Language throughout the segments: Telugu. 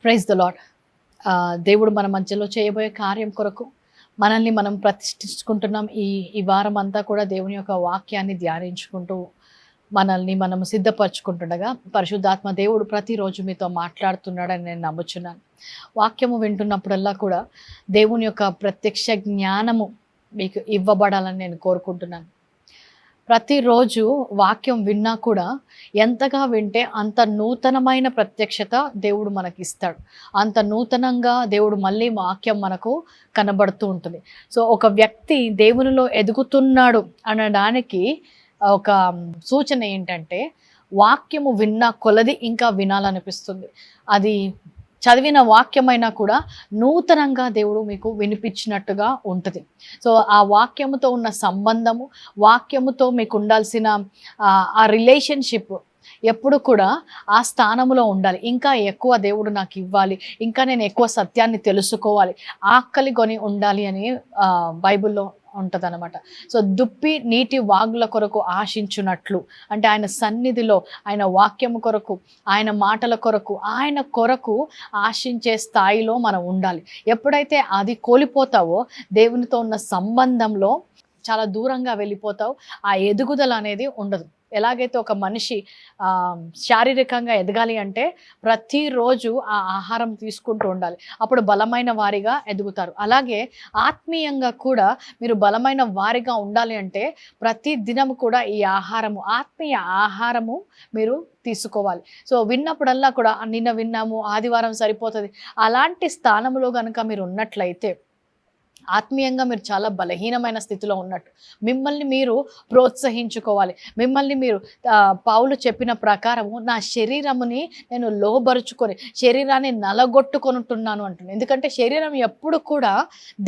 Praise the lord. దేవుడు మన మధ్యలో చేయబోయే కార్యం కొరకు మనల్ని మనం ప్రతిష్ఠించుకుంటున్నాం. ఈ ఈ వారం అంతా కూడా దేవుని యొక్క వాక్యాన్ని ధ్యానించుకుంటూ మనల్ని మనం సిద్ధపరచుకుంటుండగా పరిశుద్ధాత్మ దేవుడు ప్రతిరోజు మీతో మాట్లాడుతున్నాడని నేను నమ్ముచున్నాను. వాక్యము వింటున్నప్పుడల్లా కూడా దేవుని యొక్క ప్రత్యక్ష జ్ఞానము మీకు ఇవ్వబడాలని నేను కోరుకుంటున్నాను. ప్రతిరోజు వాక్యం విన్నా కూడా ఎంతగా వింటే అంత నూతనమైన ప్రత్యక్షత దేవుడు మనకి ఇస్తాడు. అంత నూతనంగా దేవుడు మళ్ళీ వాక్యం మనకు కనబడుతూ ఉంటుంది. సో ఒక వ్యక్తి దేవునిలో ఎదుగుతున్నాడు అనడానికి ఒక సూచన ఏంటంటే, వాక్యము విన్న కొలది ఇంకా వినాలనిపిస్తుంది. అది చదివిన వాక్యమైనా కూడా నూతనంగా దేవుడు మీకు వినిపించినట్టుగా ఉంటుంది. సో ఆ వాక్యముతో ఉన్న సంబంధము, వాక్యముతో మీకు ఉండాల్సిన ఆ రిలేషన్షిప్ ఎప్పుడు కూడా ఆ స్థానంలో ఉండాలి. ఇంకా ఎక్కువ దేవుడు నాకు ఇవ్వాలి, ఇంకా నేను ఎక్కువ సత్యాన్ని తెలుసుకోవాలి, ఆకలి కొని ఉండాలి అని బైబిల్లో ఉంటుందన్నమాట. సో దుప్పి నీటి వాగుల కొరకు ఆశించున్నట్లు, అంటే ఆయన సన్నిధిలో, ఆయన వాక్యము కొరకు, ఆయన మాటల కొరకు, ఆయన కొరకు ఆశించే స్థాయిలో మనం ఉండాలి. ఎప్పుడైతే అది కోల్పోతావో దేవునితో ఉన్న సంబంధంలో చాలా దూరంగా వెళ్ళిపోతావు. ఆ ఎదుగుదల అనేది ఉండదు. ఎలాగైతే ఒక మనిషి శారీరకంగా ఎదగాలి అంటే ప్రతిరోజు ఆ ఆహారం తీసుకుంటూ ఉండాలి, అప్పుడు బలమైన వారిగా ఎదుగుతారు. అలాగే ఆత్మీయంగా కూడా మీరు బలమైన వారిగా ఉండాలి అంటే ప్రతి దినం కూడా ఈ ఆహారము, ఆత్మీయ ఆహారము మీరు తీసుకోవాలి. సో విన్నప్పుడల్లా కూడా నిన్న విన్నాము, ఆదివారం సరిపోతుంది, అలాంటి స్థానంలో కనుక మీరు ఉన్నట్లయితే ఆత్మీయంగా మీరు చాలా బలహీనమైన స్థితిలో ఉన్నట్టు. మిమ్మల్ని మీరు ప్రోత్సహించుకోవాలి. మిమ్మల్ని మీరు పౌలు చెప్పిన ప్రకారము నా శరీరముని నేను లోబరుచుకొని శరీరాన్ని నలగొట్టుకొనుంటున్నాను అంటున్నాను. ఎందుకంటే శరీరం ఎప్పుడు కూడా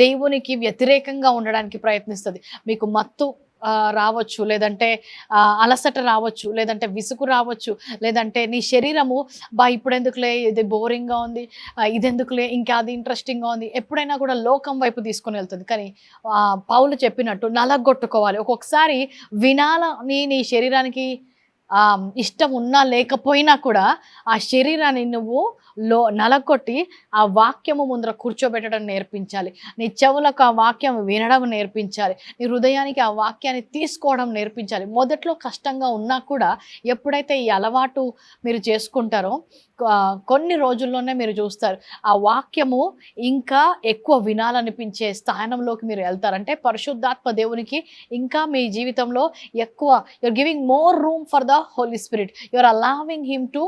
దేవునికి వ్యతిరేకంగా ఉండడానికి ప్రయత్నిస్తుంది. మీకు మత్తు రావచ్చు, లేదంటే అలసట రావచ్చు, లేదంటే విసుగు రావచ్చు, లేదంటే నీ శరీరము ఇప్పుడు ఎందుకులే, ఇది బోరింగ్గా ఉంది, ఇదెందుకులే, ఇంకా అది ఇంట్రెస్టింగ్గా ఉంది, ఎప్పుడైనా కూడా లోకం వైపు తీసుకొని వెళ్తుంది. కానీ పౌలు చెప్పినట్టు నలగొట్టుకోవాలి. ఒక్కొక్కసారి వినాలని నీ శరీరానికి ఇష్టం ఉన్నా లేకపోయినా కూడా ఆ శరీరాన్ని నువ్వు నలగొట్టి ఆ వాక్యము ముందర కూర్చోబెట్టడం నేర్పించాలి. నీ చెవులకు ఆ వాక్యం వినడం నేర్పించాలి. నీ హృదయానికి ఆ వాక్యాన్ని తీసుకోవడం నేర్పించాలి. మొదట్లో కష్టంగా ఉన్నా కూడా ఎప్పుడైతే ఈ అలవాటు మీరు చేసుకుంటారో కొన్ని రోజుల్లోనే మీరు చూస్తారు ఆ వాక్యము ఇంకా ఎక్కువ వినాలనిపించే స్థానంలోకి మీరు వెళ్తారంటే పరిశుద్ధాత్మ దేవునికి ఇంకా మీ జీవితంలో ఎక్కువ you're giving more room for the Holy Spirit, you're allowing him to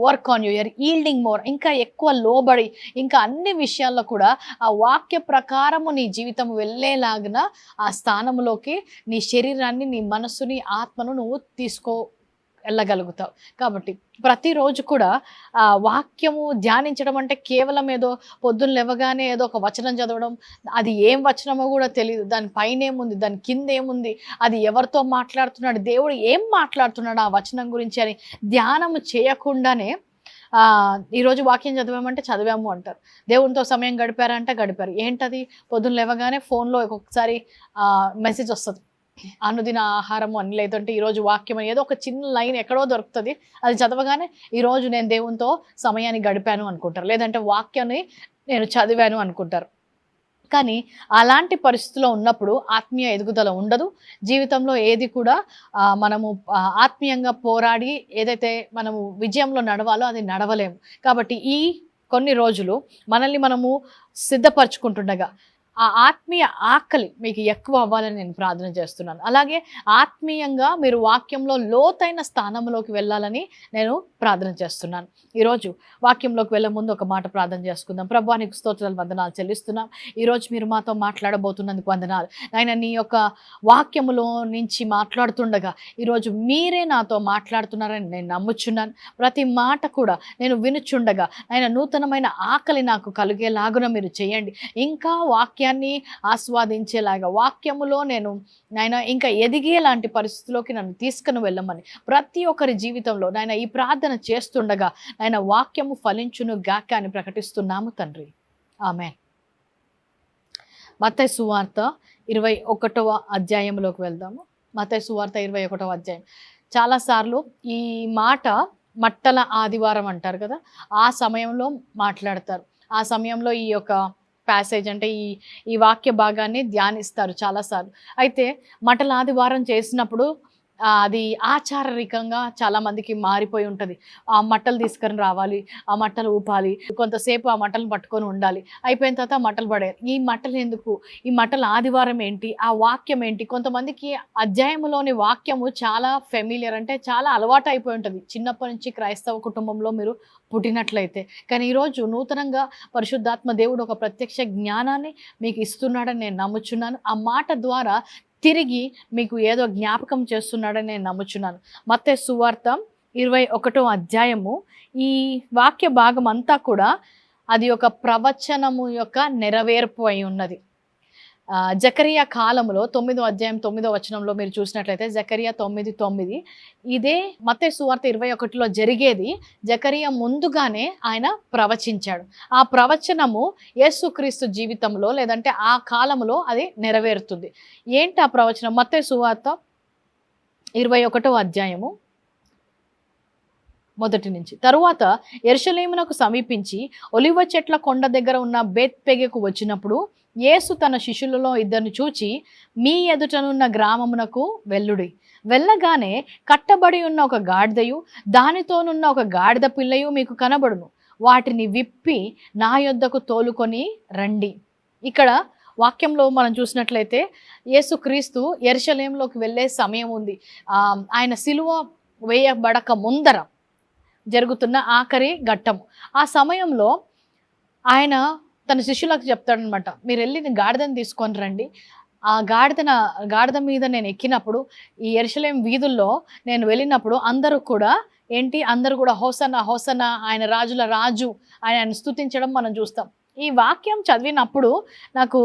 work on you, you're yielding more, ఇంకా ఎక్కువ లోబడి ఇంకా అన్ని విషయాల్లో కూడా ఆ వాక్య ప్రకారము నీ జీవితం వెళ్ళేలాగిన ఆ స్థానంలోకి నీ శరీరాన్ని, నీ మనస్సుని, ఆత్మను నువ్వు వెళ్ళగలుగుతావు. కాబట్టి ప్రతిరోజు కూడా వాక్యము ధ్యానించడం అంటే కేవలం ఏదో పొద్దున్న లేవగానే ఏదో ఒక వచనం చదవడం, అది ఏం వచనమో కూడా తెలియదు, దాని పైన ఏముంది, దాని కింద ఏముంది, అది ఎవరితో మాట్లాడుతున్నాడు, దేవుడు ఏం మాట్లాడుతున్నాడు ఆ వచనం గురించి అని ధ్యానము చేయకుండానే ఈరోజు వాక్యం చదివామంటే చదివాము అంటారు, దేవునితో సమయం గడిపారంటే గడిపారు. ఏంటది? పొద్దున్న లేవగానే ఫోన్లో ఒక్కొక్కసారి మెసేజ్ వస్తుంది, అనుదిన ఆహారము అని, లేదంటే ఈరోజు వాక్యం అని, ఏదో ఒక చిన్న లైన్ ఎక్కడో దొరుకుతుంది, అది చదవగానే ఈరోజు నేను దేవునితో సమయాన్ని గడిపాను అనుకుంటారు, లేదంటే వాక్యాన్ని నేను చదివాను అనుకుంటారు. కానీ అలాంటి పరిస్థితిలో ఉన్నప్పుడు ఆత్మీయ ఎదుగుదల ఉండదు. జీవితంలో ఏది కూడా మనము ఆత్మీయంగా పోరాడి ఏదైతే మనము విజయంలో నడవాలో అది నడవలేము. కాబట్టి ఈ కొన్ని రోజులు మనల్ని మనము సిద్ధపరచుకుంటుండగా ఆ ఆత్మీయ ఆకలి మీకు ఎక్కువ అవ్వాలని నేను ప్రార్థన చేస్తున్నాను. అలాగే ఆత్మీయంగా మీరు వాక్యంలో లోతైన స్థానంలోకి వెళ్ళాలని నేను ప్రార్థన చేస్తున్నాను. ఈరోజు వాక్యంలోకి వెళ్ళే ముందు ఒక మాట ప్రార్థన చేసుకుందాం. ప్రభువా, నీకు స్తోత్రాలు, వందనాలు చెల్లిస్తున్నాం. ఈరోజు మీరు మాతో మాట్లాడబోతున్నందుకు వందనాలు. నాయన, నీ యొక్క వాక్యములో నుంచి మాట్లాడుతుండగా ఈరోజు మీరే నాతో మాట్లాడుతున్నారని నేను నమ్ముచున్నాను. ప్రతి మాట కూడా నేను వినుచుండగా ఆయన నూతనమైన ఆకలి నాకు కలిగేలాగున మీరు చేయండి. ఇంకా వాక్యాన్ని ఆస్వాదించేలాగా, వాక్యములో నేను నాయన ఇంకా ఎదిగేలాంటి పరిస్థితిలోకి నన్ను తీసుకుని వెళ్ళమని ప్రతి ఒక్కరి జీవితంలో నాయన ఈ ప్రార్థన చేస్తుండగా నాయన వాక్యము ఫలించును గాక అని ప్రకటిస్తున్నాము తండ్రి. ఆమేన్. మత్తయి సువార్త 21వ అధ్యాయంలోకి వెళ్దాము. మత్తయి సువార్త 21వ అధ్యాయం. చాలాసార్లు ఈ మాట మట్టల ఆదివారం అంటారు కదా, ఆ సమయంలో మాట్లాడతారు. ఆ సమయంలో ఈ యొక్క ప్యాసేజ్ అంటే ఈ వాక్య భాగాన్ని ధ్యానిస్తారు చాలాసార్లు. అయితే మట్టల ఆదివారం చేసినప్పుడు అది ఆచారరికంగా చాలామందికి మారిపోయి ఉంటుంది. ఆ మట్టలు తీసుకొని రావాలి, ఆ మట్టలు ఊపాలి, కొంతసేపు ఆ మట్టలను పట్టుకొని ఉండాలి, అయిపోయిన తర్వాత మట్టలు పడేయాలి. ఈ మట్టలు ఎందుకు, ఈ మట్టల ఆదివారం ఏంటి, ఆ వాక్యం ఏంటి? కొంతమందికి అధ్యాయంలోని వాక్యము చాలా ఫెమిలియర్, అంటే చాలా అలవాటు అయిపోయి ఉంటుంది చిన్నప్పటి నుంచి క్రైస్తవ కుటుంబంలో మీరు పుట్టినట్లయితే. కానీ ఈరోజు నూతనంగా పరిశుద్ధాత్మ దేవుడు ఒక ప్రత్యక్ష జ్ఞానాన్ని మీకు ఇస్తున్నాడని నేను నమ్ముచున్నాను. ఆ మాట ద్వారా తిరిగి మీకు ఏదో జ్ఞాపకం చేస్తున్నాడని నేను నమ్ముచున్నాను. మత్తయి సువార్త 21వ అధ్యాయము, ఈ వాక్య భాగం అంతా కూడా అది ఒక ప్రవచనము యొక్క నెరవేర్పు అయి ఉన్నది. జకరియా కాలంలో 9వ అధ్యాయం 9వ వచనంలో మీరు చూసినట్లయితే జకరియా 9:9 ఇదే మత్తయి సువార్త 21లో జరిగేది జకరియా ముందుగానే ఆయన ప్రవచించాడు. ఆ ప్రవచనము యేసుక్రీస్తు జీవితంలో లేదంటే ఆ కాలంలో అది నెరవేరుతుంది. ఏంటి ఆ ప్రవచనం? మత్తయి సువార్త 21వ అధ్యాయము మొదటి నుంచి. తరువాత యెరూషలేమునకు సమీపించి ఒలివ చెట్ల కొండ దగ్గర ఉన్న బేత్పెగెకు వచ్చినప్పుడు యేసు తన శిష్యులలో 2 చూచి, మీ ఎదుటనున్న గ్రామమునకు వెళ్ళుడి. వెళ్ళగానే కట్టబడి ఉన్న ఒక గాడిదయు దానితోనున్న ఒక గాడిద పిల్లయు మీకు కనబడును. వాటిని విప్పి నా యొద్దకు తోలుకొని రండి. ఇక్కడ వాక్యంలో మనం చూసినట్లయితే యేసుక్రీస్తు యెరూషలేములోకి వెళ్ళే సమయం ఉంది. ఆయన సిలువ వేయబడక ముందర జరుగుతున్న ఆఖరి ఘట్టము. ఆ సమయంలో ఆయన తన శిష్యులకు చెప్తాడనమాట, మీరు వెళ్ళి గాడిదని తీసుకొని రండి. ఆ గాడిద మీద నేను ఎక్కినప్పుడు ఈ యెరూషలేము వీధుల్లో నేను వెళ్ళినప్పుడు అందరూ కూడా హోసన్నా హోసన్నా, ఆయన రాజుల రాజు, ఆయన స్తుతించడం మనం చూస్తాం. ఈ వాక్యం చదివినప్పుడు నాకు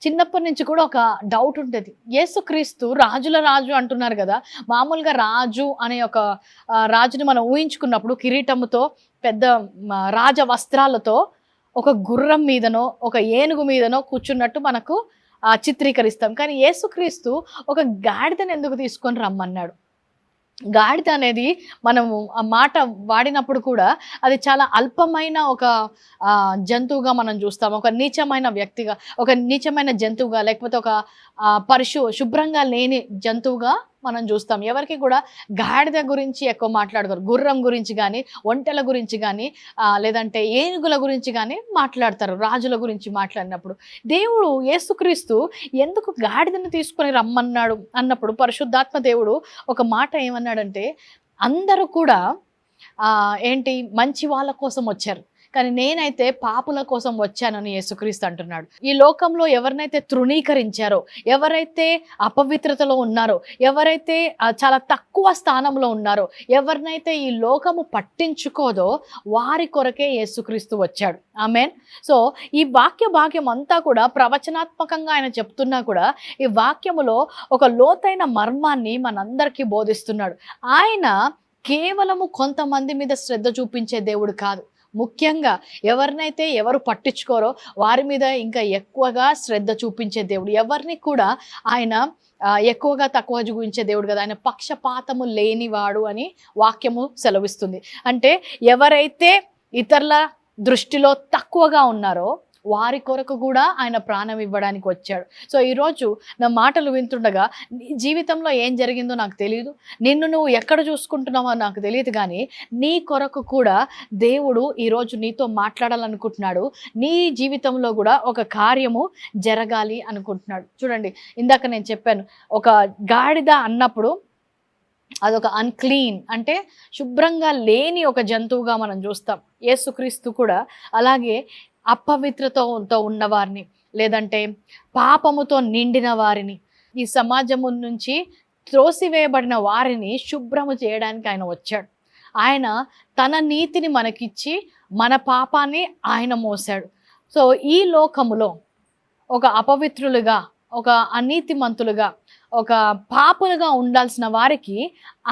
చిన్నప్పటి నుంచి కూడా ఒక డౌట్ ఉంటుంది. యేసుక్రీస్తు రాజుల రాజు అంటున్నారు కదా, మామూలుగా రాజు అనే ఒక రాజుని మనం ఊహించుకున్నప్పుడు కిరీటముతో పెద్ద రాజ వస్త్రాలతో ఒక గుర్రం మీదనో ఒక ఏనుగు మీదనో కూర్చున్నట్టు మనకు చిత్రీకరిస్తాం. కానీ యేసుక్రీస్తు ఒక గాడిదను ఎందుకు తీసుకొని రమ్మన్నాడు? గాడిద అనేది మనము ఆ మాట వాడినప్పుడు కూడా అది చాలా అల్పమైన ఒక జంతువుగా మనం చూస్తాం. ఒక నీచమైన వ్యక్తిగా, ఒక నీచమైన జంతువుగా, లేకపోతే ఒక శుభ్రంగా లేని జంతువుగా మనం చూస్తాం. ఎవరికి కూడా గాడిద గురించి ఎక్కువ మాట్లాడతారు. గుర్రం గురించి కానీ, ఒంటెల గురించి కానీ, లేదంటే ఏనుగుల గురించి కానీ మాట్లాడతారు. రాజుల గురించి మాట్లాడినప్పుడు దేవుడు యేసుక్రీస్తు ఎందుకు గాడిదను తీసుకొని రమ్మన్నాడు అన్నప్పుడు పరిశుద్ధాత్మ దేవుడు ఒక మాట ఏమన్నాడంటే, అందరూ కూడా మంచి వాళ్ళ కోసం వచ్చారు, కానీ నేనైతే పాపుల కోసం వచ్చానని యేసుక్రీస్తు అంటున్నాడు. ఈ లోకంలో ఎవరినైతే తృణీకరించారో, ఎవరైతే అపవిత్రతలో ఉన్నారో, ఎవరైతే చాలా తక్కువ స్థానంలో ఉన్నారో, ఎవరినైతే ఈ లోకము పట్టించుకోదో వారి కొరకే యేసుక్రీస్తు వచ్చాడు. ఆమేన్. సో ఈ వాక్య భాగ్యం అంతా కూడా ప్రవచనాత్మకంగా ఆయన చెప్తున్నా కూడా ఈ వాక్యములో ఒక లోతైన మర్మాన్ని మనందరికీ బోధిస్తున్నాడు. ఆయన కేవలము కొంతమంది మీద శ్రద్ధ చూపించే దేవుడు కాదు. ముఖ్యంగా ఎవరినైతే ఎవరు పట్టించుకోరో వారి మీద ఇంకా ఎక్కువగా శ్రద్ధ చూపించే దేవుడు. ఎవరిని కూడా ఆయన ఎక్కువగా తక్కువ చూపించే దేవుడు కదా. ఆయన పక్షపాతము లేనివాడు అని వాక్యము సెలవిస్తుంది. అంటే ఎవరైతే ఇతరుల దృష్టిలో తక్కువగా ఉన్నారో వారి కొరకు కూడా ఆయన ప్రాణం ఇవ్వడానికి వచ్చాడు. సో ఈరోజు నా మాటలు వింటుండగా నీ జీవితంలో ఏం జరిగిందో నాకు తెలియదు, నిన్ను నువ్వు ఎక్కడ చూసుకుంటున్నావో నాకు తెలియదు, కానీ నీ కొరకు కూడా దేవుడు ఈరోజు నీతో మాట్లాడాలనుకుంటున్నాడు. నీ జీవితంలో కూడా ఒక కార్యము జరగాలి అనుకుంటున్నాడు. చూడండి, ఇందాక నేను చెప్పాను, ఒక గాడిద అన్నప్పుడు అదొక అన్క్లీన్, అంటే శుభ్రంగా లేని ఒక జంతువుగా మనం చూస్తాం. యేసుక్రీస్తు కూడా అలాగే అపవిత్రతతో ఉన్నవారిని, లేదంటే పాపముతో నిండిన వారిని, ఈ సమాజము నుంచి త్రోసివేయబడిన వారిని శుభ్రము చేయడానికి ఆయన వచ్చాడు. ఆయన తన నీతిని మనకిచ్చి మన పాపాన్ని ఆయన మోసాడు. సో ఈ లోకములో ఒక అపవిత్రులుగా, ఒక అనీతిమంతులుగా, ఒక పాపులుగా ఉండాల్సిన వారికి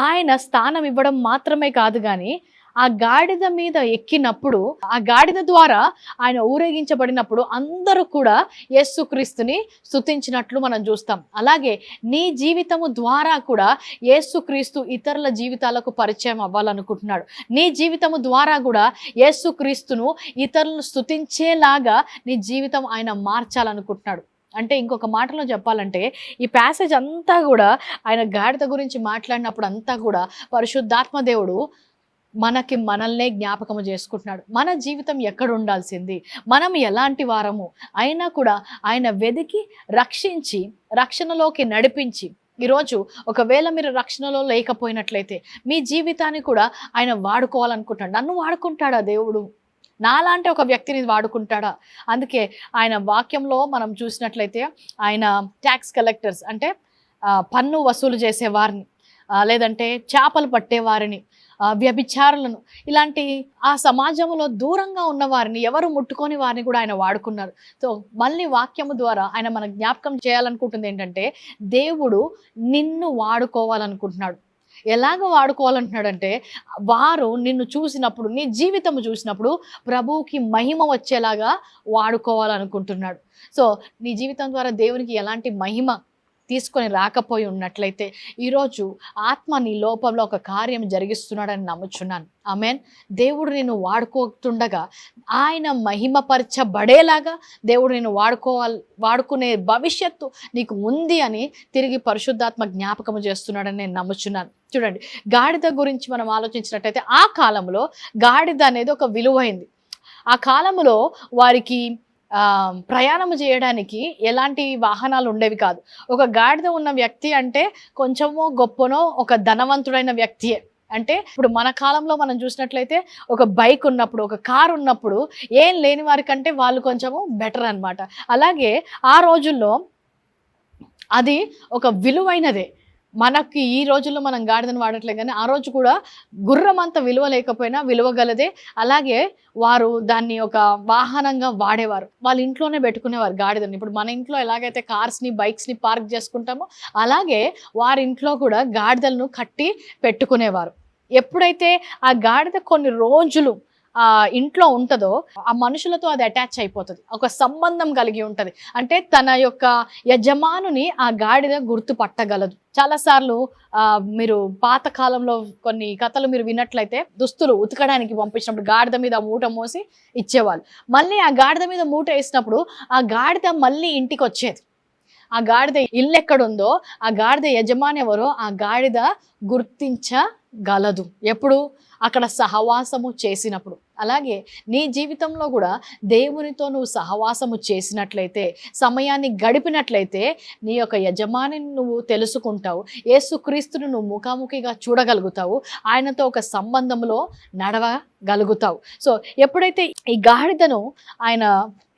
ఆయన స్థానం ఇవ్వడం మాత్రమే కాదు, కానీ ఆ గాడిద మీద ఎక్కినప్పుడు, ఆ గాడిద ద్వారా ఆయన ఊరేగించబడినప్పుడు అందరూ కూడా యేసుక్రీస్తుని స్తుతించినట్లు మనం చూస్తాం. అలాగే నీ జీవితము ద్వారా కూడా యేసుక్రీస్తు ఇతరుల జీవితాలకు పరిచయం అవ్వాలనుకుంటున్నాడు. నీ జీవితము ద్వారా కూడా యేసుక్రీస్తును ఇతరులను స్తుతించేలాగా నీ జీవితం ఆయన మార్చాలనుకుంటున్నాడు. అంటే ఇంకొక మాటలో చెప్పాలంటే ఈ ప్యాసేజ్ అంతా కూడా ఆయన గాడిద గురించి మాట్లాడినప్పుడు అంతా కూడా పరిశుద్ధాత్మ దేవుడు మనల్నే జ్ఞాపకము చేసుకుంటున్నాడు. మన జీవితం ఎక్కడ ఉండాల్సింది, మనం ఎలాంటి వారము అయినా కూడా ఆయన వెదికి రక్షించి రక్షణలోకి నడిపించి, ఈరోజు ఒకవేళ మీరు రక్షణలో లేకపోయినట్లయితే మీ జీవితాన్ని కూడా ఆయన వాడుకోవాలనుకుంటాడు. నన్ను వాడుకుంటాడా దేవుడు? నాలాంటి ఒక వ్యక్తిని వాడుకుంటాడా? అందుకే ఆయన వాక్యంలో మనం చూసినట్లయితే ఆయన ట్యాక్స్ కలెక్టర్స్ అంటే పన్ను వసూలు చేసేవారిని, లేదంటే చేపలు పట్టేవారిని, వ్యభిచారులను, ఇలాంటి ఆ సమాజంలో దూరంగా ఉన్న వారిని, ఎవరు ముట్టుకొని వారిని కూడా ఆయన వాడుకున్నారు. సో మళ్ళీ వాక్యము ద్వారా ఆయన మన జ్ఞాపకం చేయాలనుకుంటుంది ఏంటంటే దేవుడు నిన్ను వాడుకోవాలనుకుంటున్నాడు. ఎలాగ వాడుకోవాలంటున్నాడంటే వారు నిన్ను చూసినప్పుడు, నీ జీవితం చూసినప్పుడు ప్రభువుకి మహిమ వచ్చేలాగా వాడుకోవాలనుకుంటున్నాడు. సో నీ జీవితం ద్వారా దేవునికి ఎలాంటి మహిమ తీసుకొని రాకపోయి ఉన్నట్లయితే ఈరోజు ఆత్మ నీ లోపంలో ఒక కార్యం జరిగిస్తున్నాడని నమ్ముచున్నాను. ఆమేన్. దేవుడు నిన్ను వాడుకోతుండగా ఆయన మహిమపరచబడేలాగా దేవుడు నిన్ను వాడుకునే భవిష్యత్తు నీకు ఉంది అని తిరిగి పరిశుద్ధాత్మ జ్ఞాపకము చేస్తున్నాడని నేను నమ్ముచున్నాను. చూడండి, గాడిద గురించి మనం ఆలోచించినట్టయితే ఆ కాలంలో గాడిద అనేది ఒక విలువైంది. ఆ కాలంలో వారికి ప్రయాణం చేయడానికి ఎలాంటి వాహనాలు ఉండేవి కాదు. ఒక గాడిద ఉన్న వ్యక్తి అంటే కొంచెమో గొప్పనో ఒక ధనవంతుడైన వ్యక్తియే. అంటే ఇప్పుడు మన కాలంలో మనం చూసినట్లయితే ఒక బైక్ ఉన్నప్పుడు, ఒక కారు ఉన్నప్పుడు ఏం లేని వారికంటే వాళ్ళు కొంచెము బెటర్ అన్నమాట. అలాగే ఆ రోజుల్లో అది ఒక విలువైనదే. మనకి ఈ రోజుల్లో మనం గాడిదను వాడట్లేదు, కానీ ఆ రోజు కూడా గుర్రం అంత విలువ లేకపోయినా విలువగలదే. అలాగే వారు దాన్ని ఒక వాహనంగా వాడేవారు. వాళ్ళ ఇంట్లోనే పెట్టుకునేవారు గాడిదని. ఇప్పుడు మన ఇంట్లో ఎలాగైతే కార్స్ని, బైక్స్ని పార్క్ చేసుకుంటామో అలాగే వారి ఇంట్లో కూడా గాడిదలను కట్టి పెట్టుకునేవారు. ఎప్పుడైతే ఆ గాడిద కొన్ని రోజులు ఇంట్లో ఉంటుందో ఆ మనుషులతో అది అటాచ్ అయిపోతుంది, ఒక సంబంధం కలిగి ఉంటుంది. అంటే తన యొక్క యజమానుని ఆ గాడిద గుర్తుపట్టగలదు. చాలాసార్లు మీరు పాతకాలంలో కొన్ని కథలు మీరు విన్నట్లయితే దుస్తులు ఉతకడానికి పంపించినప్పుడు గాడిద మీద మూట మోసి ఇచ్చేవాళ్ళు. మళ్ళీ ఆ గాడిద మీద మూట వేసినప్పుడు ఆ గాడిద మళ్ళీ ఇంటికి వచ్చేది. ఆ గాడిద ఇల్లు ఎక్కడుందో, ఆ గాడిద యజమాని ఎవరో ఆ గాడిద గుర్తించగలదు. ఎప్పుడు? అక్కడ సహవాసము చేసినప్పుడు. అలాగే నీ జీవితంలో కూడా దేవునితో నువ్వు సహవాసము చేసినట్లయితే, సమయాన్ని గడిపినట్లయితే నీ యొక్క యజమానిని నువ్వు తెలుసుకుంటావు, యేసుక్రీస్తును నువ్వు ముఖాముఖిగా చూడగలుగుతావు, ఆయనతో ఒక సంబంధంలో నడవగలుగుతావు. సో ఎప్పుడైతే ఈ గాడిదను ఆయన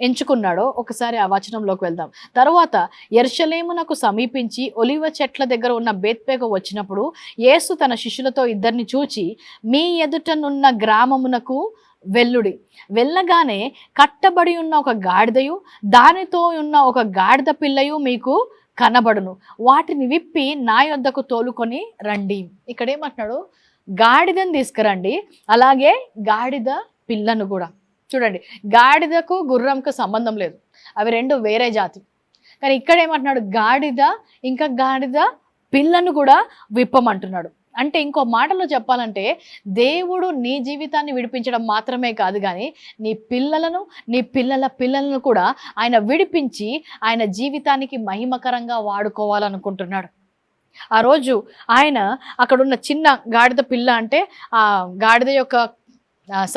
ఎంచుకున్నాడో ఒకసారి ఆ వచనంలోకి వెళ్దాం. తరువాత యెరూషలేమునకు సమీపించి ఒలివ చెట్ల దగ్గర ఉన్న బేత్పేగ వచ్చినప్పుడు యేసు తన శిష్యులతో ఇద్దరిని చూచి, మీ ఎదుటనున్న గ్రామమునకు వెల్లుడి. వెళ్ళగానే కట్టబడి ఉన్న ఒక గాడిదయు దానితో ఉన్న ఒక గాడిద పిల్లయు మీకు కనబడును, వాటిని విప్పి నా యొద్దకు తోలుకొని రండి. ఇక్కడ ఏమంటున్నాడు? గాడిదని తీసుకురండి, అలాగే గాడిద పిల్లను కూడా. చూడండి, గాడిదకు గుర్రంకు సంబంధం లేదు, అవి రెండు వేరే జాతి. కానీ ఇక్కడ ఏమంటున్నాడు? గాడిద ఇంకా గాడిద పిల్లను కూడా విప్పమంటున్నాడు. అంటే ఇంకో మాటలో చెప్పాలంటే దేవుడు నీ జీవితాన్ని విడిపించడం మాత్రమే కాదు, కానీ నీ పిల్లలను, నీ పిల్లల పిల్లలను కూడా ఆయన విడిపించి ఆయన జీవితానికి మహిమకరంగా వాడుకోవాలనుకుంటున్నాడు. ఆ రోజు ఆయన అక్కడున్న చిన్న గాడిద పిల్ల అంటే ఆ గాడిద యొక్క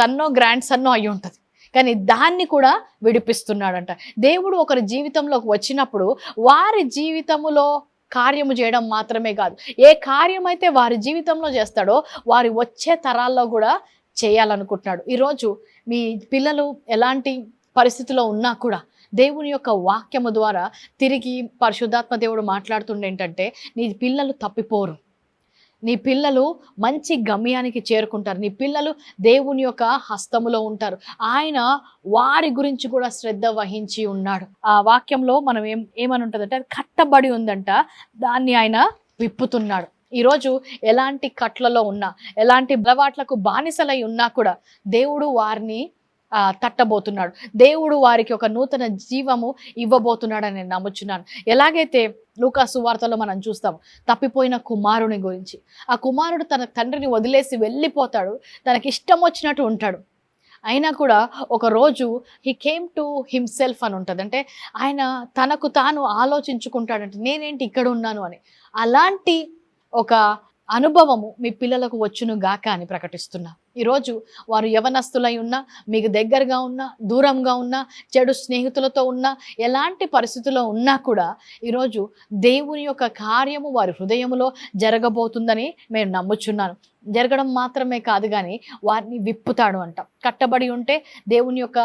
సన్నో గ్రాండ్ సన్నో అయి ఉంటుంది, కానీ దాన్ని కూడా విడిపిస్తున్నాడంట. దేవుడు ఒకరి జీవితంలోకి వచ్చినప్పుడు వారి జీవితంలో కార్యము చేయడం మాత్రమే కాదు, ఏ కార్యమైతే వారి జీవితంలో చేస్తాడో వారి వచ్చే తరాల్లో కూడా చేయాలనుకుంటున్నాడు. ఈరోజు మీ పిల్లలు ఎలాంటి పరిస్థితిలో ఉన్నా కూడా దేవుని యొక్క వాక్యము ద్వారా తిరిగి పరిశుద్ధాత్మ దేవుడు మాట్లాడుతుండే ఏంటంటే, నీ పిల్లలు తప్పిపోరు, నీ పిల్లలు మంచి గమ్యానికి చేరుకుంటారు, నీ పిల్లలు దేవుని యొక్క హస్తములో ఉంటారు, ఆయన వారి గురించి కూడా శ్రద్ధ వహించి ఉన్నాడు. ఆ వాక్యంలో మనం ఏమని ఉంటుందంటే అది కట్టబడి ఉందంట, దాన్ని ఆయన విప్పుతున్నాడు. ఈరోజు ఎలాంటి కట్లలో ఉన్నా, ఎలాంటి అలవాట్లకు బానిసలై ఉన్నా కూడా దేవుడు వారిని తట్టబోతున్నాడు. దేవుడు వారికి ఒక నూతన జీవము ఇవ్వబోతున్నాడని నేను నమ్ముచున్నాను. ఎలాగైతే లూకా సువార్తలో మనం చూస్తాం తప్పిపోయిన కుమారుని గురించి. ఆ కుమారుడు తన తండ్రిని వదిలేసి వెళ్ళిపోతాడు, తనకి ఇష్టం వచ్చినట్టు ఉంటాడు. అయినా కూడా ఒకరోజు హీ కేమ్ టు హిమ్సెల్ఫ్ అని ఉంటుంది. అంటే ఆయన తనకు తాను ఆలోచించుకుంటాడంటే నేనేంటి ఇక్కడ ఉన్నాను అని. అలాంటి ఒక అనుభవము మీ పిల్లలకు వచ్చును గాక అని ప్రకటిస్తున్నా. ఈరోజు వారు యవనస్తులై ఉన్నా, మీకు దగ్గరగా ఉన్నా, దూరంగా ఉన్నా, చెడు స్నేహితులతో ఉన్నా, ఎలాంటి పరిస్థితుల్లో ఉన్నా కూడా ఈరోజు దేవుని యొక్క కార్యము వారి హృదయంలో జరగబోతుందని నేను నమ్ముచున్నాను. జరగడం మాత్రమే కాదు కానీ వారిని విప్పుతాడు అంట. కట్టబడి ఉంటే దేవుని యొక్క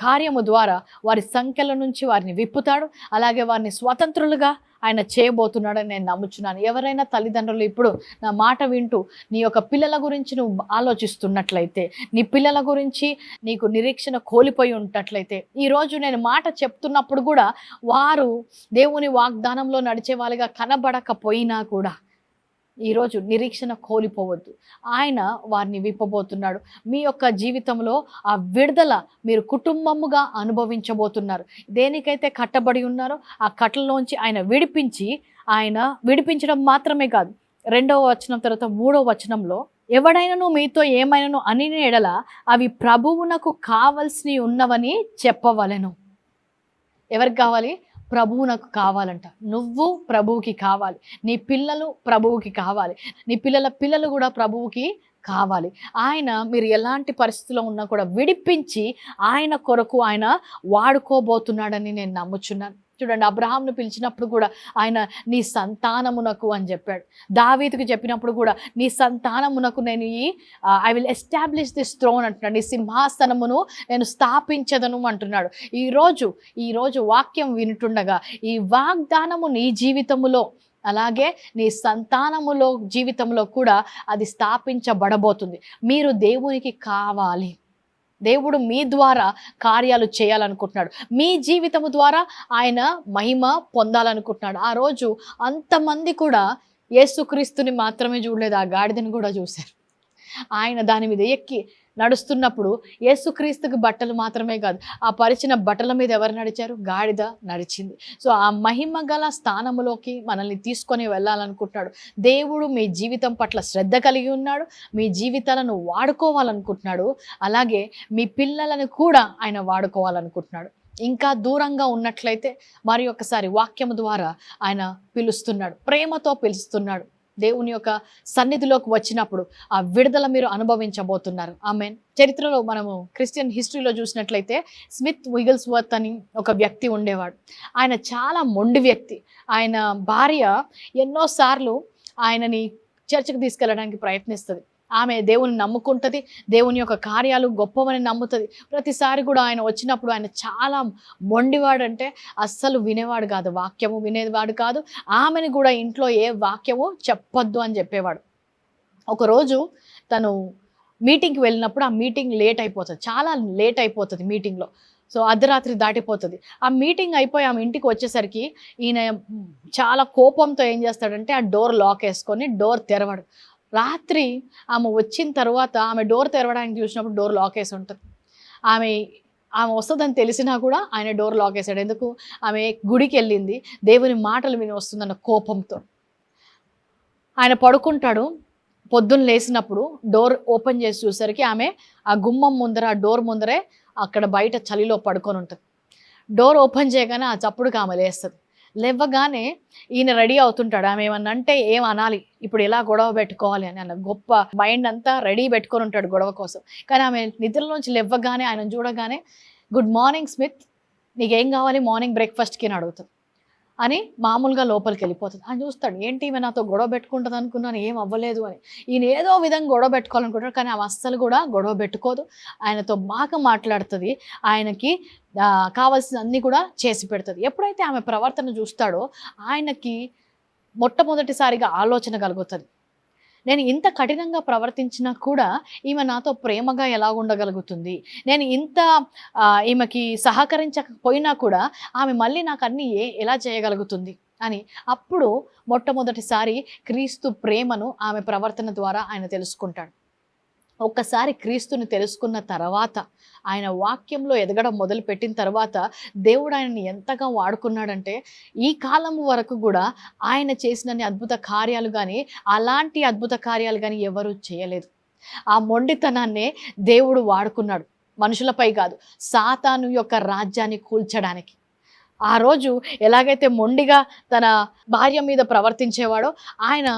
కార్యము ద్వారా వారి సంఖ్యల నుంచి వారిని విప్పుతాడు. అలాగే వారిని స్వతంత్రులుగా ఆయన చేయబోతున్నాడని నేను నమ్ముచున్నాను. ఎవరైనా తల్లిదండ్రులు ఇప్పుడు నా మాట వింటూ నీ యొక్క పిల్లల గురించి నువ్వు ఆలోచిస్తున్నట్లయితే, నీ పిల్లల గురించి నీకు నిరీక్షణ కోల్పోయి ఉన్నట్లయితే, ఈరోజు నేను మాట చెప్తున్నప్పుడు కూడా వారు దేవుని వాగ్దానంలో నడిచే వాళ్ళుగా కనబడకపోయినా కూడా ఈరోజు నిరీక్షణ కోల్పోవద్దు. ఆయన వారిని విప్పబోతున్నాడు. మీ యొక్క జీవితంలో ఆ విడుదల మీరు కుటుంబముగా అనుభవించబోతున్నారు. దేనికైతే కట్టబడి ఉన్నారో ఆ కట్టలోంచి ఆయన విడిపించడం మాత్రమే కాదు, 2వ వచనం తర్వాత 3వ వచనంలో ఎవడైనను మీతో ఏమైనను అని ఎడల అవి ప్రభువునకు కావలసినవి ఉన్నవని చెప్పవలెను. ఎవరికి కావాలి? ప్రభువునకు కావాలంట. నువ్వు ప్రభువుకి కావాలి, నీ పిల్లలు ప్రభువుకి కావాలి, నీ పిల్లల పిల్లలు కూడా ప్రభువుకి కావాలి. ఆయన మీరు ఎలాంటి పరిస్థితిలో ఉన్నా కూడా విడిపించి ఆయన కొరకు ఆయన వాడుకోబోతున్నాడని నేను నమ్ముచున్నాను. చూడండి, అబ్రహాంను పిలిచినప్పుడు కూడా ఆయన నీ సంతానమునకు అని చెప్పాడు. దావీదుకు చెప్పినప్పుడు కూడా నీ సంతానమునకు నేను I will establish this throne అంటున్నాడు. నీ సింహాసనమును నేను స్థాపించదను అంటున్నాడు. ఈరోజు వాక్యం వింటుండగా ఈ వాగ్దానము నీ జీవితములో అలాగే నీ సంతానములో జీవితంలో కూడా అది స్థాపించబడబోతుంది. మీరు దేవునికి కావాలి. దేవుడు మీ ద్వారా కార్యాలు చేయాలనుకుంటున్నాడు. మీ జీవితము ద్వారా ఆయన మహిమ పొందాలనుకుంటున్నాడు. ఆ రోజు అంతమంది కూడా యేసుక్రీస్తుని మాత్రమే చూడలేదు, ఆ గాడిదని కూడా చూశారు. ఆయన దాని మీద ఎక్కి నడుస్తున్నప్పుడు యేసుక్రీస్తుకి బట్టలు మాత్రమే కాదు, ఆ పరిచిన బట్టల మీద ఎవరు నడిచారు? గాడిద నడిచింది. సో ఆ మహిమ గల స్థానములోకి మనల్ని తీసుకొని వెళ్ళాలనుకుంటున్నాడు. దేవుడు మీ జీవితం పట్ల శ్రద్ధ కలిగి ఉన్నాడు. మీ జీవితాలను వాడుకోవాలనుకుంటున్నాడు. అలాగే మీ పిల్లలను కూడా ఆయన వాడుకోవాలనుకుంటున్నాడు. ఇంకా దూరంగా ఉన్నట్లయితే మరి ఒకసారి వాక్యము ద్వారా ఆయన పిలుస్తున్నాడు, ప్రేమతో పిలుస్తున్నాడు. దేవుని యొక్క సన్నిధిలోకి వచ్చినప్పుడు ఆ విడుదల మీరు అనుభవించబోతున్నారు. ఆమేన్. చరిత్రలో మనము క్రిస్టియన్ హిస్టరీలో చూసినట్లయితే స్మిత్ విగిల్స్వర్త్ అని ఒక వ్యక్తి ఉండేవాడు. ఆయన చాలా మొండి వ్యక్తి. ఆయన భార్య ఎన్నోసార్లు ఆయనని చర్చికి తీసుకెళ్ళడానికి ప్రయత్నిస్తుంది. ఆమె దేవుని నమ్ముకుంటుంది, దేవుని యొక్క కార్యాలు గొప్పవని నమ్ముతుంది. ప్రతిసారి కూడా ఆయన వచ్చినప్పుడు ఆయన చాలా మొండివాడంటే అస్సలు వినేవాడు కాదు, వాక్యము వినేవాడు కాదు. ఆమెను కూడా ఇంట్లో ఏ వాక్యము చెప్పొద్దు అని చెప్పేవాడు. ఒకరోజు తను మీటింగ్కి వెళ్ళినప్పుడు ఆ మీటింగ్ లేట్ అయిపోతుంది, చాలా లేట్ అయిపోతుంది మీటింగ్లో. సో అర్ధరాత్రి దాటిపోతుంది. ఆ మీటింగ్ అయిపోయి ఆమె ఇంటికి వచ్చేసరికి ఈయన చాలా కోపంతో ఏం చేస్తాడంటే ఆ డోర్ లాక్ వేసుకొని డోర్ తెరవడు. రాత్రి ఆమె వచ్చిన తర్వాత ఆమె డోర్ తెరవడానికి చూసినప్పుడు డోర్ లాక్ వేసి ఉంటుంది. ఆమె వస్తుందని తెలిసినా కూడా ఆయన డోర్ లాక్ వేసాడు. ఎందుకు? ఆమె గుడికి వెళ్ళింది, దేవుని మాటలు విని వస్తుందన్న కోపంతో. ఆయన పడుకుంటాడు. పొద్దున్న లేచినప్పుడు డోర్ ఓపెన్ చేసి చూసరికి ఆమె ఆ గుమ్మం ముందర, ఆ డోర్ ముందరే అక్కడ బయట చలిలో పడుకొని ఉంటుంది. డోర్ ఓపెన్ చేయగానే ఆ చప్పుడుకి ఆమె లేస్తుంది. లేవగానే ఈయన రెడీ అవుతుంటాడు. ఆమె ఏమన్నా అంటే ఏం అనాలి, ఇప్పుడు ఎలా గొడవ పెట్టుకోవాలి అని అన్న గొప్ప మైండ్ అంతా రెడీ పెట్టుకొని ఉంటాడు గొడవ కోసం. కానీ ఆమె నిద్రలోంచి లేవగానే ఆయన చూడగానే గుడ్ మార్నింగ్ స్మిత్, నీకేం కావాలి మార్నింగ్ బ్రేక్ఫాస్ట్కి అని అడుగుతుంది. అని మామూలుగా లోపలికి వెళ్ళిపోతుంది. ఆయన చూస్తాడు, ఏంటి ఈమె నాతో గొడవ పెట్టుకుంటుంది అనుకున్నాను, ఏం అవ్వలేదు అని. ఈయన ఏదో విధంగా గొడవ పెట్టుకోవాలనుకుంటాడు, కానీ ఆమె అస్సలు కూడా గొడవ పెట్టుకోదు. ఆయనతో బాగా మాట్లాడుతుంది, ఆయనకి కావాల్సిన అన్నీ కూడా చేసి పెడుతుంది. ఎప్పుడైతే ఆమె ప్రవర్తన చూస్తాడో ఆయనకి మొట్టమొదటిసారిగా ఆలోచన కలుగుతుంది, నేను ఇంత కఠినంగా ప్రవర్తించినా కూడా ఈమె నాతో ప్రేమగా ఎలా ఉండగలుగుతుంది, నేను ఇంత ఈమెకి సహకరించకపోయినా కూడా ఆమె మళ్ళీ నాకు అన్నీ ఎలా చేయగలుగుతుంది అని అప్పుడు మొట్టమొదటిసారి క్రీస్తు ప్రేమను ఆమె ప్రవర్తన ద్వారా ఆయన తెలుసుకుంటాడు. ఒక్కసారి క్రీస్తుని తెలుసుకున్న తర్వాత, ఆయన వాక్యంలో ఎదగడం మొదలుపెట్టిన తర్వాత దేవుడు ఆయనని ఎంతగా వాడుకున్నాడంటే, ఈ కాలం వరకు కూడా ఆయన చేసినన్ని అద్భుత కార్యాలు కానీ, అలాంటి అద్భుత కార్యాలు కానీ ఎవరూ చేయలేదు. ఆ మొండితనాన్నే దేవుడు వాడుకున్నాడు, మనుషులపై కాదు, సాతాను యొక్క రాజ్యాన్ని కూల్చడానికి. ఆ రోజు ఎలాగైతే మొండిగా తన భార్య మీద ప్రవర్తించేవాడో, ఆయన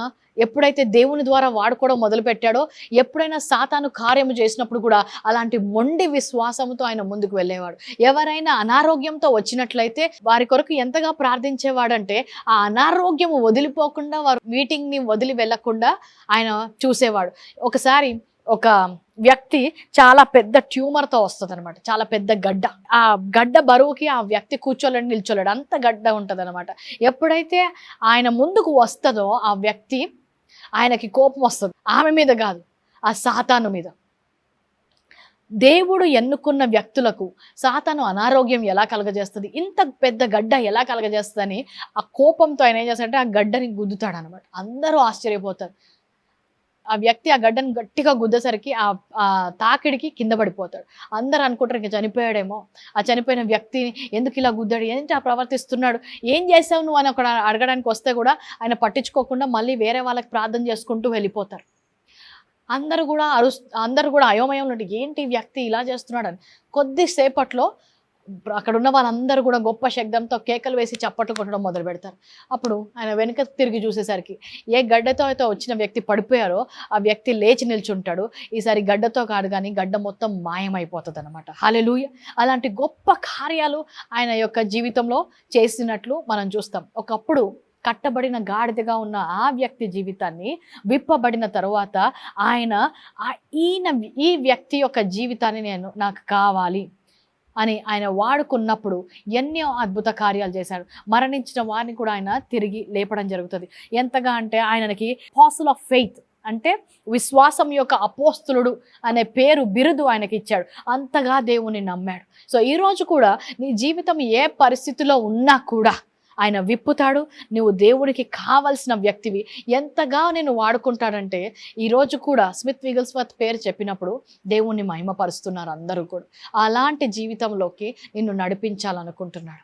ఎప్పుడైతే దేవుని ద్వారా వాడుకోవడం మొదలుపెట్టాడో, ఎప్పుడైనా సాతాను కార్యము చేసినప్పుడు కూడా అలాంటి మొండి విశ్వాసంతో ఆయన ముందుకు వెళ్ళేవాడు. ఎవరైనా అనారోగ్యంతో వచ్చినట్లయితే వారి కొరకు ఎంతగా ప్రార్థించేవాడంటే, ఆ అనారోగ్యము వదిలిపోకుండా వారు మీటింగ్ని వదిలి వెళ్ళకుండా ఆయన చూసేవాడు. ఒకసారి ఒక వ్యక్తి చాలా పెద్ద ట్యూమర్తో వస్తుంది అనమాట, చాలా పెద్ద గడ్డ. ఆ గడ్డ బరువుకి ఆ వ్యక్తి కూర్చోలేడు, నిల్చోలేడు, అంత గడ్డ ఉంటుంది అనమాట. ఎప్పుడైతే ఆయన ముందుకు వస్తుందో ఆ వ్యక్తి, ఆయనకి కోపం వస్తుంది. ఆమె మీద కాదు, ఆ సాతాను మీద. దేవుడు ఎన్నుకున్న వ్యక్తులకు సాతాను అనారోగ్యం ఎలా కలగజేస్తుంది, ఇంత పెద్ద గడ్డ ఎలా కలగజేస్తుందని ఆ కోపంతో ఆయన ఏం చేస్తాడంటే ఆ గడ్డని గుద్దుతాడు అనమాట. అందరూ ఆశ్చర్యపోతారు. ఆ వ్యక్తి ఆ గడ్డను గట్టిగా గుద్దేసరికి ఆ తాకిడికి కింద పడిపోతాడు. అందరూ అనుకుంటారు ఇంకా చనిపోయాడేమో. ఆ చనిపోయిన వ్యక్తిని ఎందుకు ఇలా గుద్దాడు, ఏంటి ఆ ప్రవర్తిస్తున్నాడు, ఏం చేసావు నువ్వు అని అక్కడ అడగడానికి వస్తే కూడా ఆయన పట్టించుకోకుండా మళ్ళీ వేరే వాళ్ళకి ప్రార్థన చేసుకుంటూ వెళ్ళిపోతారు. అందరూ కూడా అయోమయంలో ఉంటే ఏంటి వ్యక్తి ఇలా చేస్తున్నాడని. కొద్దిసేపట్లో అక్కడ ఉన్న వాళ్ళందరూ కూడా గొప్ప శబ్దంతో కేకలు వేసి చప్పట్లు కొట్టడం మొదలు పెడతారు. అప్పుడు ఆయన వెనుక తిరిగి చూసేసరికి ఏ గడ్డతో అయితే వచ్చిన వ్యక్తి పడిపోయారో ఆ వ్యక్తి లేచి నిల్చుంటాడు. ఈసారి గడ్డతో కాదు కానీ గడ్డ మొత్తం మాయమైపోతుంది అనమాట. హల్లెలూయా. అలాంటి గొప్ప కార్యాలు ఆయన యొక్క జీవితంలో చేసినట్లు మనం చూస్తాం. ఒకప్పుడు కట్టబడిన గాడిదగా ఉన్న ఆ వ్యక్తి జీవితాన్ని విప్పబడిన తరువాత ఈ వ్యక్తి యొక్క జీవితాన్ని నాకు కావాలి అని ఆయన వాడుకున్నప్పుడు ఎన్నో అద్భుత కార్యాలు చేశాడు. మరణించిన వారిని కూడా ఆయన తిరిగి లేపడం జరుగుతుంది. ఎంతగా అంటే ఆయనకి అపోస్టిల్ ఆఫ్ ఫెయిత్, అంటే విశ్వాసం యొక్క అపోస్తులుడు అనే బిరుదు ఆయనకి ఇచ్చాడు. అంతగా దేవుని నమ్మాడు. సో ఈరోజు కూడా నీ జీవితం ఏ పరిస్థితిలో ఉన్నా కూడా ఆయన విప్పుతాడు. నువ్వు దేవుడికి కావలసిన వ్యక్తివి. ఎంతగా నేను వాడుకుంటాడంటే ఈరోజు కూడా స్మిత్ విగిల్స్వర్త్ పేరు చెప్పినప్పుడు దేవుణ్ణి మహిమపరుస్తున్నారు అందరూ కూడా. అలాంటి జీవితంలోకి నిన్ను నడిపించాలనుకుంటున్నాడు.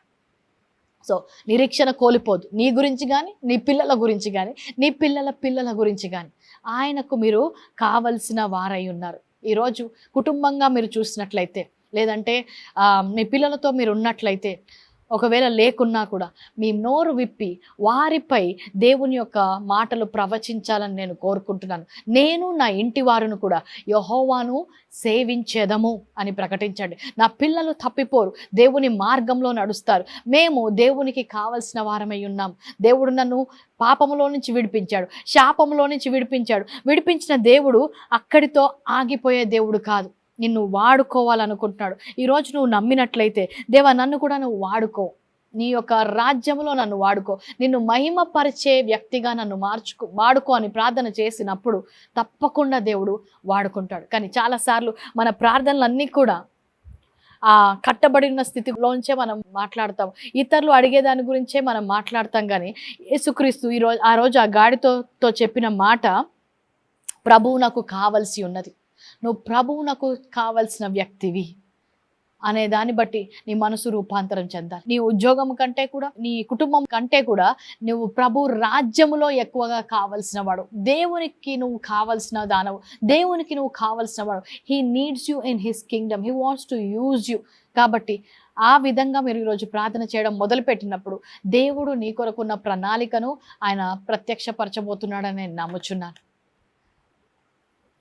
సో నిరీక్షణ కోల్పోదు. నీ గురించి కానీ, నీ పిల్లల గురించి కానీ, నీ పిల్లల పిల్లల గురించి కానీ ఆయనకు మీరు కావలసిన వారై ఉన్నారు. ఈరోజు కుటుంబంగా మీరు చూసినట్లయితే, లేదంటే మీ పిల్లలతో మీరు ఉన్నట్లయితే, ఒకవేళ లేకున్నా కూడా మీ నోరు విప్పి వారిపై దేవుని యొక్క మాటలు ప్రవచించాలని నేను కోరుకుంటున్నాను. నేను నా ఇంటి వారును కూడా యెహోవాను సేవించెదము అని ప్రకటించండి. నా పిల్లలు తప్పిపోరు, దేవుని మార్గంలో నడుస్తారు. మేము దేవునికి కావలసిన వారమై ఉన్నాం. దేవుడు నన్ను పాపములో నుంచి విడిపించాడు, శాపములో నుంచి విడిపించాడు. విడిపించిన దేవుడు అక్కడితో ఆగిపోయే దేవుడు కాదు, నిన్ను వాడుకోవాలనుకుంటున్నాడు. ఈరోజు నువ్వు నమ్మినట్లయితే, దేవా నన్ను కూడా నువ్వు వాడుకో, నీ యొక్క రాజ్యంలో నన్ను వాడుకో, నిన్ను మహిమపరిచే వ్యక్తిగా నన్ను వాడుకో అని ప్రార్థన చేసినప్పుడు తప్పకుండా దేవుడు వాడుకుంటాడు. కానీ చాలాసార్లు మన ప్రార్థనలన్నీ కూడా కట్టబడిన స్థితిలోంచే మనం మాట్లాడతాం, ఇతరులు అడిగేదాని గురించే మనం మాట్లాడతాం. కానీ యేసుక్రీస్తు ఆ రోజు ఆ గాడితో చెప్పిన మాట, ప్రభువు నాకు కావలసి ఉన్నది, నువ్వు ప్రభువు నాకు కావలసిన వ్యక్తివి అనే దాన్ని బట్టి నీ మనసు రూపాంతరం చెందాలి. నీ ఉద్యోగం కంటే కూడా, నీ కుటుంబం కంటే కూడా నువ్వు ప్రభు రాజ్యములో ఎక్కువగా కావలసిన వాడు. దేవునికి నువ్వు కావలసిన దానవు, దేవునికి నువ్వు కావలసిన వాడు. He needs you in his Kingdom, he wants to use you. కాబట్టి ఆ విధంగా మీరు ఈరోజు ప్రార్థన చేయడం మొదలుపెట్టినప్పుడు దేవుడు నీ కొరకున్న ప్రణాళికను ఆయన ప్రత్యక్షపరచబోతున్నాడని నేను నమ్ముచున్నాను.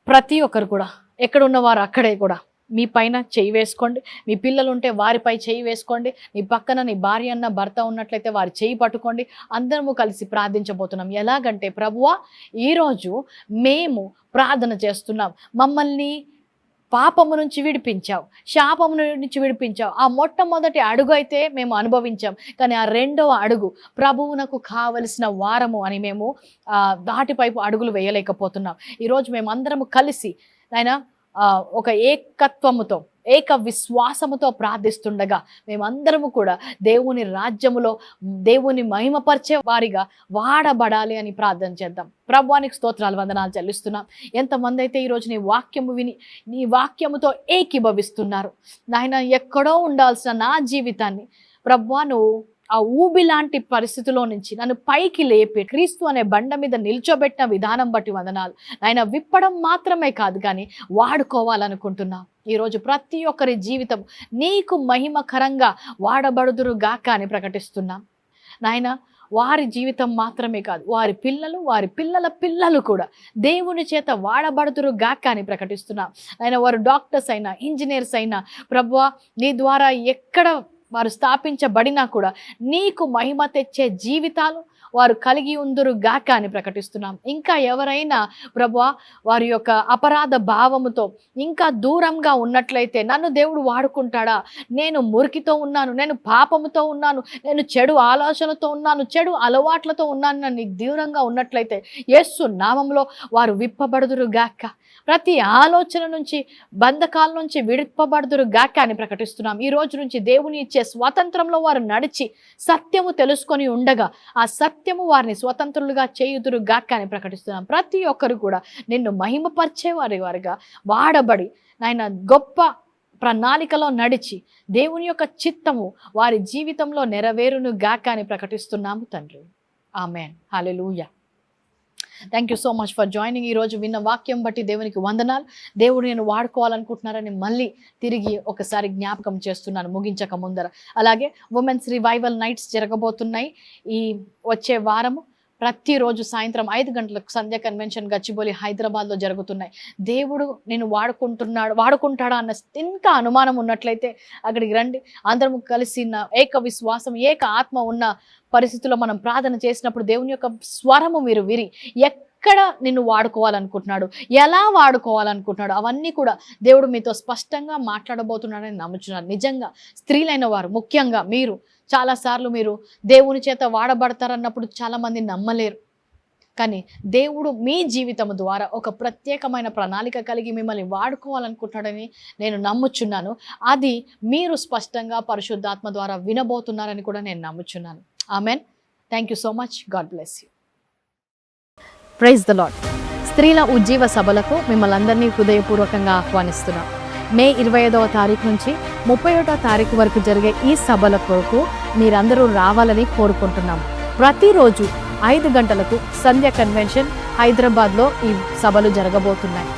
ప్రతి ఒక్కరు కూడా, ఎక్కడున్నవారు అక్కడే కూడా మీ పైన చేయి వేసుకోండి. మీ పిల్లలు ఉంటే వారిపై చేయి వేసుకోండి. నీ పక్కన నీ భార్య అన్న భర్త ఉన్నట్లయితే వారి చేయి పట్టుకోండి. అందరము కలిసి ప్రార్థించబోతున్నాం. ఎలాగంటే, ప్రభువా ఈరోజు మేము ప్రార్థన చేస్తున్నాం, మమ్మల్ని పాపము నుంచి విడిపించావు, శాపము నుంచి విడిపించావు. ఆ మొట్టమొదటి అడుగు అయితే మేము అనుభవించాం, కానీ ఆ రెండవ అడుగు ప్రభువునకు కావలసిన వారము అని మేము దాటిపైపు అడుగులు వేయలేకపోతున్నాం. ఈరోజు మేము అందరము కలిసి నాయన ఒక ఏకత్వముతో ఏక విశ్వాసముతో ప్రార్థిస్తుండగా మేమందరము కూడా దేవుని రాజ్యములో దేవుని మహిమపరిచే వారిగా వాడబడాలి అని ప్రార్థన చేద్దాం. ప్రభువానికి స్తోత్రాలు, వందనాలు చెల్లిస్తున్నాం. ఎంతమంది అయితే ఈరోజు నీ వాక్యము విని నీ వాక్యముతో ఏకీభవిస్తున్నారు నాయన, ఎక్కడో ఉండాల్సిన నా జీవితాన్ని ప్రభువా నువ్వు ఆ ఊబి లాంటి పరిస్థితిలో నుంచి నన్ను పైకి లేపి క్రీస్తు అనే బండ మీద నిల్చోబెట్టిన విధానం బట్టి వందనాలు. ఆయన విప్పడం మాత్రమే కాదు కానీ వాడుకోవాలనుకుంటున్నా. ఈరోజు ప్రతి ఒక్కరి జీవితం నీకు మహిమకరంగా వాడబడుదురు గాక అని ప్రకటిస్తున్నాం నాయన. వారి జీవితం మాత్రమే కాదు, వారి పిల్లలు, వారి పిల్లల పిల్లలు కూడా దేవుని చేత వాడబడుదురు గాక అని ప్రకటిస్తున్నాం. ఆయన వారు డాక్టర్స్ అయినా, ఇంజనీర్స్ అయినా ప్రభువా నీ ద్వారా ఎక్కడ వారు స్థాపించబడినా కూడా నీకు మహిమ తెచ్చే జీవితాలు వారు కలిగి ఉందురు గాక అని ప్రకటిస్తున్నాం. ఇంకా ఎవరైనా ప్రభువా వారి యొక్క అపరాధ భావముతో ఇంకా దూరంగా ఉన్నట్లయితే, నన్ను దేవుడు వాడుకుంటాడా, నేను మురికితో ఉన్నాను, నేను పాపముతో ఉన్నాను, నేను చెడు ఆలోచనతో ఉన్నాను, చెడు అలవాట్లతో ఉన్నాను, నన్ను దూరంగా ఉన్నట్లయితే యేసు నామంలో వారు విప్పబడుదురు గాక. ప్రతి ఆలోచన నుంచి, బంధకాల నుంచి విడిపబడుదురు గాక అని ప్రకటిస్తున్నాం. ఈ రోజు నుంచి దేవుని ఇచ్చే స్వాతంత్రంలో వారు నడిచి సత్యము తెలుసుకొని ఉండగా ఆ సత్యము వారిని స్వతంత్రులుగా చేయుదురు గాక అని ప్రకటిస్తున్నాం. ప్రతి ఒక్కరు కూడా నిన్ను మహిమపరిచే వారిగా వాడబడి నాయన గొప్ప ప్రణాళికలో నడిచి దేవుని యొక్క చిత్తము వారి జీవితంలో నెరవేరును గాక అని ప్రకటిస్తున్నాము తండ్రి. Amen. Hallelujah. Thank you so much for joining. ఈరోజు విన్న వాక్యం బట్టి దేవునికి వందనాలు. దేవుడు నేను వాడుకోవాలనుకుంటున్నారని మళ్ళీ తిరిగి ఒకసారి జ్ఞాపకం చేస్తున్నాను ముగించక ముందర. అలాగే ఉమెన్స్ రివైవల్ నైట్స్ జరగబోతున్నాయి ఈ వచ్చే వారము. ప్రతిరోజు సాయంత్రం 5 గంటలకు సంధ్య కన్వెన్షన్ గచ్చిబౌలి హైదరాబాద్లో జరుగుతున్నాయి. దేవుడు నేను వాడుకుంటాడా అన్న ఇంకా అనుమానం ఉన్నట్లయితే అక్కడికి రండి. అందరం కలిసి ఏక విశ్వాసం, ఏక ఆత్మ ఉన్న పరిస్థితుల్లో మనం ప్రార్థన చేసినప్పుడు దేవుని యొక్క స్వరము మీరు విరి ఎక్కడ నిన్ను వాడుకోవాలనుకుంటున్నాడు, ఎలా వాడుకోవాలనుకుంటున్నాడు, అవన్నీ కూడా దేవుడు మీతో స్పష్టంగా మాట్లాడబోతున్నాడని నమ్ముచున్నాను. నిజంగా స్త్రీలైన వారు ముఖ్యంగా మీరు చాలాసార్లు మీరు దేవుని చేత వాడబడతారన్నప్పుడు చాలామంది నమ్మలేరు. కానీ దేవుడు మీ జీవితం ద్వారా ఒక ప్రత్యేకమైన ప్రణాళిక కలిగి మిమ్మల్ని వాడుకోవాలనుకుంటున్నాడని నేను నమ్ముచున్నాను. అది మీరు స్పష్టంగా పరిశుద్ధాత్మ ద్వారా వినబోతున్నారని కూడా నేను నమ్ముచున్నాను. Amen. Thank you so much. God bless you. Praise the Lord. స్త్రీల ఉజ్జీవ సభలకు మిమ్మల్ని అందరినీ హృదయపూర్వకంగా ఆహ్వానిస్తున్నాం. మే 25వ తారీఖు నుంచి 31వ తారీఖు వరకు జరిగే ఈ సభల కొరకు మీరందరూ రావాలని కోరుకుంటున్నాం. ప్రతిరోజు 5 గంటలకు సంధ్య కన్వెన్షన్ హైదరాబాద్లో ఈ సభలు జరగబోతున్నాయి.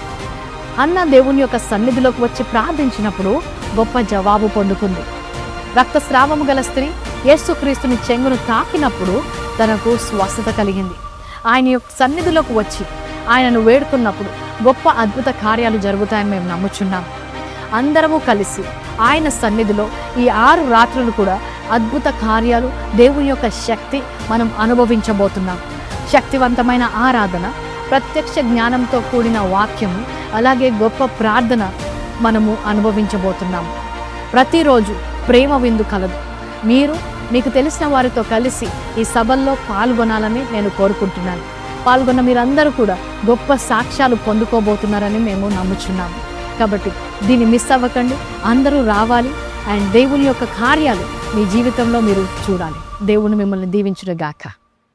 అన్న దేవుని యొక్క సన్నిధిలోకి వచ్చి ప్రార్థించినప్పుడు గొప్ప జవాబు పొందుకుంది. రక్తస్రావము గల స్త్రీ యేసుక్రీస్తుని చెంగును తాకినప్పుడు తనకు స్వస్థత కలిగింది. ఆయన యొక్క సన్నిధిలోకి వచ్చి ఆయనను వేడుకున్నప్పుడు గొప్ప అద్భుత కార్యాలు జరుగుతాయని మేము నమ్ముచున్నాం. అందరము కలిసి ఆయన సన్నిధిలో ఈ 6 రాత్రులు కూడా అద్భుత కార్యాలు, దేవుని యొక్క శక్తి మనం అనుభవించబోతున్నాం. శక్తివంతమైన ఆరాధన, ప్రత్యక్ష జ్ఞానంతో కూడిన వాక్యము, అలాగే గొప్ప ప్రార్థన మనము అనుభవించబోతున్నాము. ప్రతిరోజు ప్రేమ విందు కలదు. మీకు తెలిసిన వారితో కలిసి ఈ సభల్లో పాల్గొనాలని నేను కోరుకుంటున్నాను. పాల్గొన్న మీరందరూ కూడా గొప్ప సాక్ష్యాలు పొందుకోబోతున్నారని మేము నమ్ముచున్నాము. కాబట్టి దీన్ని మిస్ అవ్వకండి. అందరూ రావాలి అండ్ దేవుని యొక్క కార్యాలు మీ జీవితంలో మీరు చూడాలి. దేవుని మిమ్మల్ని దీవించును గాక.